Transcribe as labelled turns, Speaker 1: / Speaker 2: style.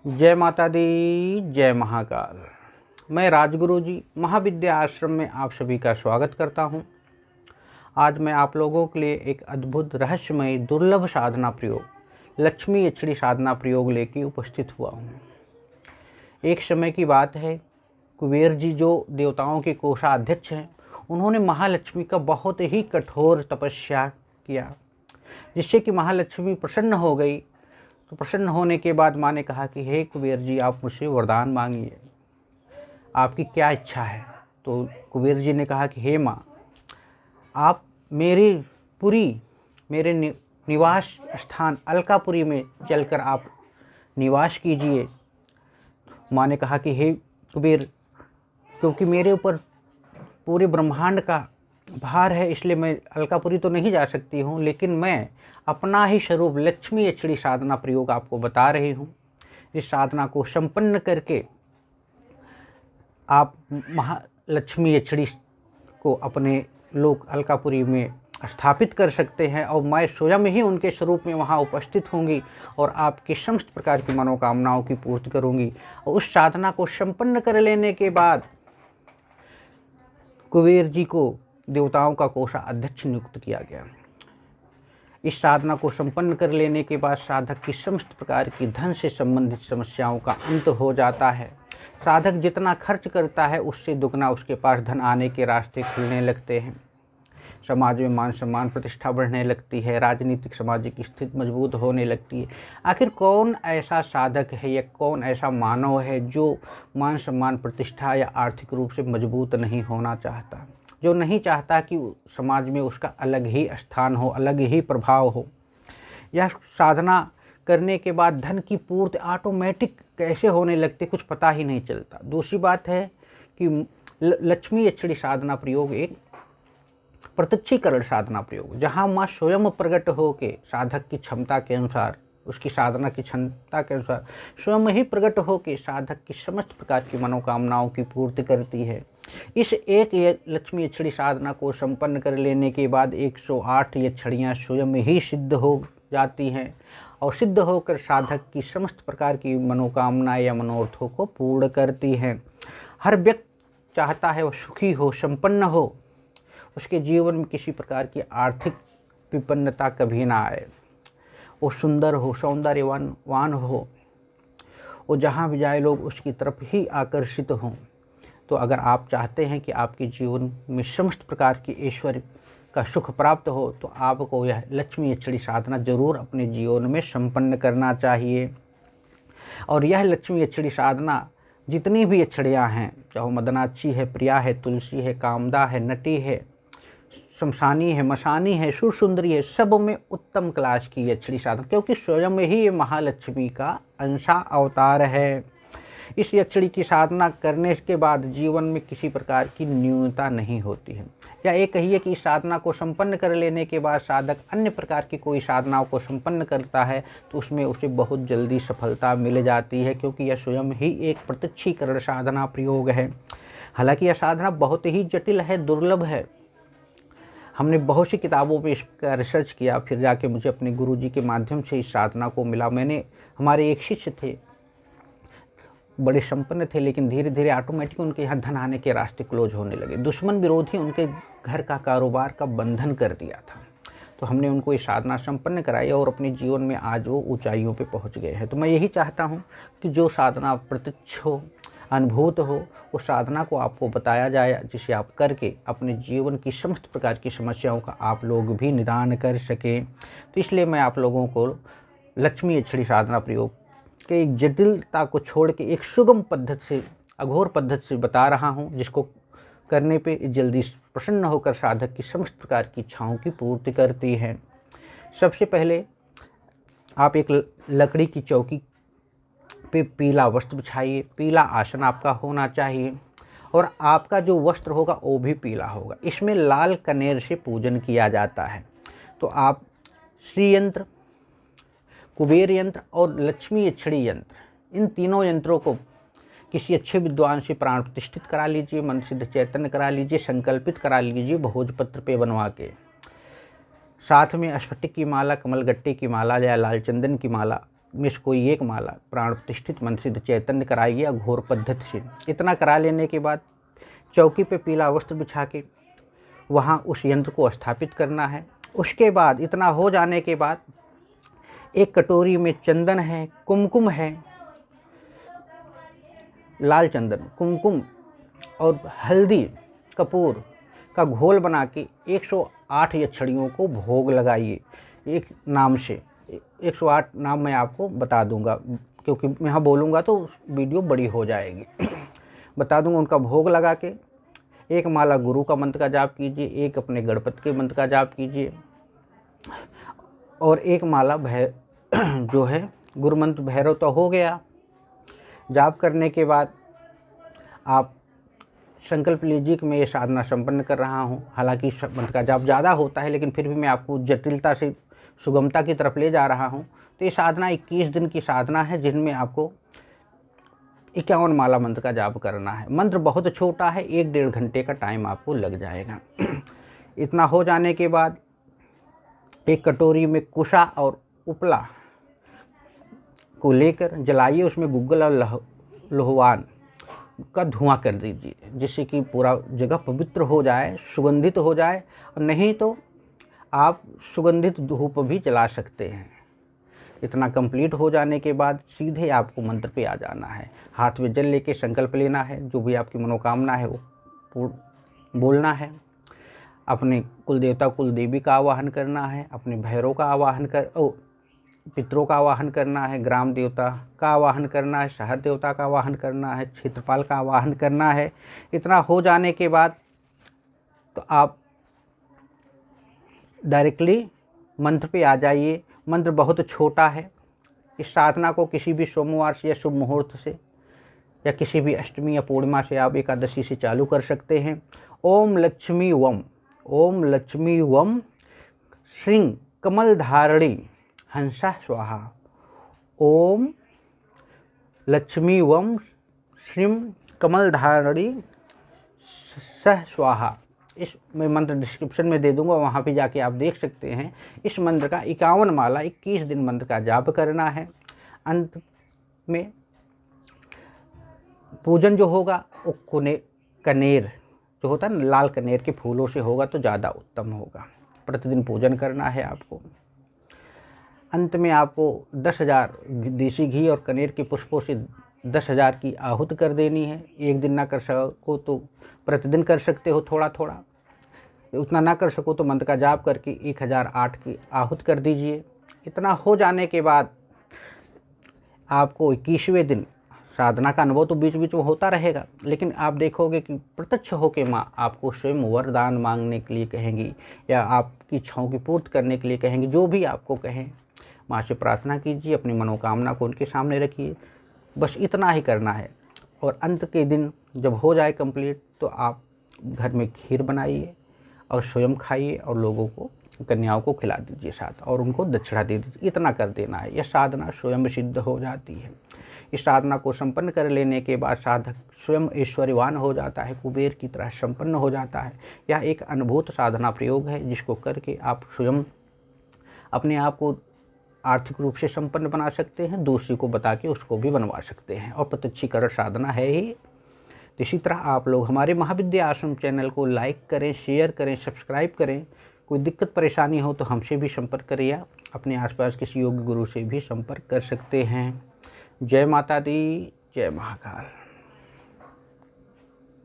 Speaker 1: जय माता दी, जय महाकाल। मैं राजगुरु जी महाविद्या आश्रम में आप सभी का स्वागत करता हूँ। आज मैं आप लोगों के लिए एक अद्भुत रहस्यमय दुर्लभ साधना प्रयोग लक्ष्मी यक्षिणी साधना प्रयोग लेके उपस्थित हुआ हूँ। एक समय की बात है, कुबेर जी जो देवताओं के कोषाध्यक्ष हैं, उन्होंने महालक्ष्मी का बहुत ही कठोर तपस्या किया, जिससे कि महालक्ष्मी प्रसन्न हो गई। तो प्रसन्न होने के बाद माँ ने कहा कि हे कुबेर जी, आप मुझसे वरदान मांगिए, आपकी क्या इच्छा है। तो कुबेर जी ने कहा कि हे माँ, आप मेरे निवास स्थान अलकापुरी में चलकर आप निवास कीजिए। माँ ने कहा कि हे कुबेर, क्योंकि मेरे ऊपर पूरे ब्रह्मांड का भार है, इसलिए मैं अलकापुरी तो नहीं जा सकती हूँ, लेकिन मैं अपना ही स्वरूप लक्ष्मी यक्षिणी साधना प्रयोग आपको बता रही हूँ। इस साधना को संपन्न करके आप महालक्ष्मी यक्षिणी को अपने लोक अलकापुरी में स्थापित कर सकते हैं, और मैं स्वयं ही उनके स्वरूप में वहाँ उपस्थित होंगी और आपकी समस्त प्रकार की मनोकामनाओं की पूर्ति करूँगी। और उस साधना को संपन्न कर लेने के बाद कुबेर जी को देवताओं का कोषाध्यक्ष नियुक्त किया गया। इस साधना को संपन्न कर लेने के बाद साधक की समस्त प्रकार की धन से संबंधित समस्याओं का अंत हो जाता है। साधक जितना खर्च करता है, उससे दुगना उसके पास धन आने के रास्ते खुलने लगते हैं। समाज में मान सम्मान प्रतिष्ठा बढ़ने लगती है, राजनीतिक सामाजिक स्थिति मजबूत होने लगती है। आखिर कौन ऐसा साधक है या कौन ऐसा मानव है जो मान सम्मान प्रतिष्ठा या आर्थिक रूप से मजबूत नहीं होना चाहता, जो नहीं चाहता कि समाज में उसका अलग ही स्थान हो, अलग ही प्रभाव हो। यह साधना करने के बाद धन की पूर्ति ऑटोमेटिक कैसे होने लगती, कुछ पता ही नहीं चलता। दूसरी बात है कि लक्ष्मी यक्षिणी साधना प्रयोग एक प्रत्यक्षीकरण साधना प्रयोग, जहाँ माँ स्वयं प्रकट होकर साधक की क्षमता के अनुसार, उसकी साधना की क्षमता के अनुसार स्वयं ही प्रकट होकर साधक की समस्त प्रकार की मनोकामनाओं की पूर्ति करती है। इस एक लक्ष्मी यक्षिणी साधना को संपन्न कर लेने के बाद 108 यक्षिणियाँ स्वयं ही सिद्ध हो जाती हैं, और सिद्ध होकर साधक की समस्त प्रकार की मनोकामना या मनोरथों को पूर्ण करती हैं। हर व्यक्ति चाहता है वह सुखी हो, संपन्न हो, उसके जीवन में किसी प्रकार की आर्थिक विपन्नता कभी ना आए, वो सुंदर हो, सौंदर्यवान हो, वो जहाँ भी जाए लोग उसकी तरफ ही आकर्षित हों। तो अगर आप चाहते हैं कि आपके जीवन में समस्त प्रकार की ऐश्वर्य का सुख प्राप्त हो, तो आपको यह लक्ष्मी यक्षिणी साधना जरूर अपने जीवन में संपन्न करना चाहिए। और यह लक्ष्मी यक्षिणी साधना जितनी भी यक्षिणियाँ हैं, चाहे मदनाक्षी है, प्रिया है, तुलसी है, कामदा है, नटी है, शमशानी है, मशानी है, सुरसुंदरी है, सब में उत्तम क्लास की यक्षिणी साधना, क्योंकि स्वयं ही ये महालक्ष्मी का अंशा अवतार है। इस यक्षिणी की साधना करने के बाद जीवन में किसी प्रकार की न्यूनता नहीं होती है। या ये कहिए कि इस साधना को संपन्न कर लेने के बाद साधक अन्य प्रकार की कोई साधनाओं को संपन्न करता है तो उसमें उसे बहुत जल्दी सफलता मिल जाती है, क्योंकि यह स्वयं ही एक प्रत्यक्षीकरण साधना प्रयोग है। हालांकि यह साधना बहुत ही जटिल है, दुर्लभ है। हमने बहुत सी किताबों में इसका रिसर्च किया, फिर जाके मुझे अपने गुरुजी के माध्यम से इस साधना को मिला। हमारे एक शिष्य थे, बड़े संपन्न थे, लेकिन धीरे धीरे ऑटोमेटिक उनके यहाँ धन आने के रास्ते क्लोज होने लगे। दुश्मन विरोधी उनके घर का कारोबार का बंधन कर दिया था। तो हमने उनको ये साधना संपन्न कराई और अपने जीवन में आज वो ऊंचाइयों पे पहुंच गए हैं। तो मैं यही चाहता हूँ कि जो साधना प्रत्यक्ष हो, अनुभूत हो, उस साधना को आपको बताया जाए, जिसे आप करके अपने जीवन की समस्त प्रकार की समस्याओं का आप लोग भी निदान कर सकें। तो इसलिए मैं आप लोगों को लक्ष्मी यक्षिणी साधना प्रयोग के एक जटिलता को छोड़ के एक सुगम पद्धति से, अघोर पद्धति से बता रहा हूँ, जिसको करने पे जल्दी प्रसन्न होकर साधक की समस्त प्रकार की इच्छाओं की पूर्ति करती है। सबसे पहले आप एक लकड़ी की चौकी पे पीला वस्त्र बिछाइए। पीला आसन आपका होना चाहिए और आपका जो वस्त्र होगा वो भी पीला होगा। इसमें लाल कनेर से पूजन किया जाता है। तो आप श्री यंत्र, कुबेर यंत्र और लक्ष्मी यक्षिणी यंत्र, इन तीनों यंत्रों को किसी अच्छे विद्वान से प्राण प्रतिष्ठित करा लीजिए, मन सिद्ध चैतन्य करा लीजिए, संकल्पित करा लीजिए भोजपत्र पे बनवा के। साथ में स्फटिक की माला, कमलगट्टे की माला या लाल चंदन की माला में से कोई एक माला प्राण प्रतिष्ठित मन सिद्ध चैतन्य कराइए घोर पद्धति से। इतना करा लेने के बाद चौकी पे पीला वस्त्र बिछा के वहाँ उस यंत्र को स्थापित करना है। उसके बाद इतना हो जाने के बाद एक कटोरी में चंदन है, कुमकुम है, लाल चंदन, कुमकुम और हल्दी कपूर का घोल बना के 108 यक्षिणियों को भोग लगाइए। एक नाम से 108 नाम मैं आपको बता दूंगा, क्योंकि मैं यहाँ बोलूँगा तो वीडियो बड़ी हो जाएगी। बता दूंगा। उनका भोग लगा के एक माला गुरु का मंत्र का जाप कीजिए, एक अपने गणपति के मंत्र का जाप कीजिए और एक माला जो है गुरु मंत्र भैरव तो हो गया। जाप करने के बाद आप संकल्प लीजिए कि मैं ये साधना संपन्न कर रहा हूँ। हालांकि मंत्र का जाप ज़्यादा होता है, लेकिन फिर भी मैं आपको जटिलता से सुगमता की तरफ ले जा रहा हूँ। तो ये साधना 21 दिन की साधना है, जिनमें आपको 51 माला मंत्र का जाप करना है। मंत्र बहुत छोटा है, 1-1.5 घंटे का टाइम आपको लग जाएगा। इतना हो जाने के बाद एक कटोरी में कुशा और उपला को लेकर जलाइए, उसमें गुग्गल और लोहवान का धुआं कर दीजिए, जिससे कि पूरा जगह पवित्र हो जाए, सुगंधित हो जाए। और नहीं तो आप सुगंधित धूप भी जला सकते हैं। इतना कंप्लीट हो जाने के बाद सीधे आपको मंत्र पे आ जाना है। हाथ में जल लेके संकल्प लेना है, जो भी आपकी मनोकामना है वो बोलना है। अपने कुलदेवता कुलदेवी का आवाहन करना है, अपने भैरव का आवाहन पितरों का आवाहन करना है, ग्राम देवता का आवाहन करना है, शहर देवता का आवाहन करना है, क्षेत्रपाल का आवाहन करना है। इतना हो जाने के बाद तो आप डायरेक्टली मंत्र पे आ जाइए। मंत्र बहुत छोटा है। इस साधना को किसी भी सोमवार से या शुभ मुहूर्त से या किसी भी अष्टमी या पूर्णिमा से आप एकादशी से चालू कर सकते हैं। ओम लक्ष्मी वम श्रीं कमल धारणी हंसा स्वाहा। ओम लक्ष्मी वम श्रीं कमल धारणी सह स्वाहा। इस मैं मंत्र डिस्क्रिप्शन में दे दूंगा, वहाँ पे जाके आप देख सकते हैं। इस मंत्र का 51 माला 21 दिन मंत्र का जाप करना है। अंत में पूजन जो होगा वो कनेर जो होता है ना, लाल कनेर के फूलों से होगा तो ज़्यादा उत्तम होगा। प्रतिदिन पूजन करना है आपको। अंत में आपको 10,000 देसी घी और कनेर के पुष्पों से 10,000 की आहुति कर देनी है। एक दिन ना कर सको तो प्रतिदिन कर सकते हो, थोड़ा थोड़ा। उतना ना कर सको तो मंत्र का जाप करके 1008 की आहुति कर दीजिए। इतना हो जाने के बाद आपको 21वें दिन साधना का अनुभव तो बीच बीच में होता रहेगा, लेकिन आप देखोगे कि प्रत्यक्ष होकर माँ आपको स्वयं वरदान मांगने के लिए कहेंगी या आपकी इच्छाओं की पूर्ति करने के लिए कहेंगी। जो भी आपको कहें माँ से प्रार्थना कीजिए, अपनी मनोकामना को उनके सामने रखिए। बस इतना ही करना है। और अंत के दिन जब हो जाए कंप्लीट तो आप घर में खीर बनाइए और स्वयं खाइए और लोगों को, कन्याओं को खिला दीजिए साथ, और उनको दक्षिणा दे दीजिए। इतना कर देना है। यह साधना स्वयं सिद्ध हो जाती है। इस साधना को संपन्न कर लेने के बाद साधक स्वयं ऐश्वर्यवान हो जाता है, कुबेर की तरह संपन्न हो जाता है। यह एक अनुभूत साधना प्रयोग है, जिसको करके आप स्वयं अपने आप को आर्थिक रूप से संपन्न बना सकते हैं, दूसरे को बता के उसको भी बनवा सकते हैं। और प्रत्यक्षीकरण साधना है ही। तो इसी तरह आप लोग हमारे महाविद्या आश्रम चैनल को लाइक करें, शेयर करें, सब्सक्राइब करें। कोई दिक्कत परेशानी हो तो हमसे भी संपर्क करें या अपने आसपास किसी योग्य गुरु से भी संपर्क कर सकते हैं। जय माता दी, जय महाकाल।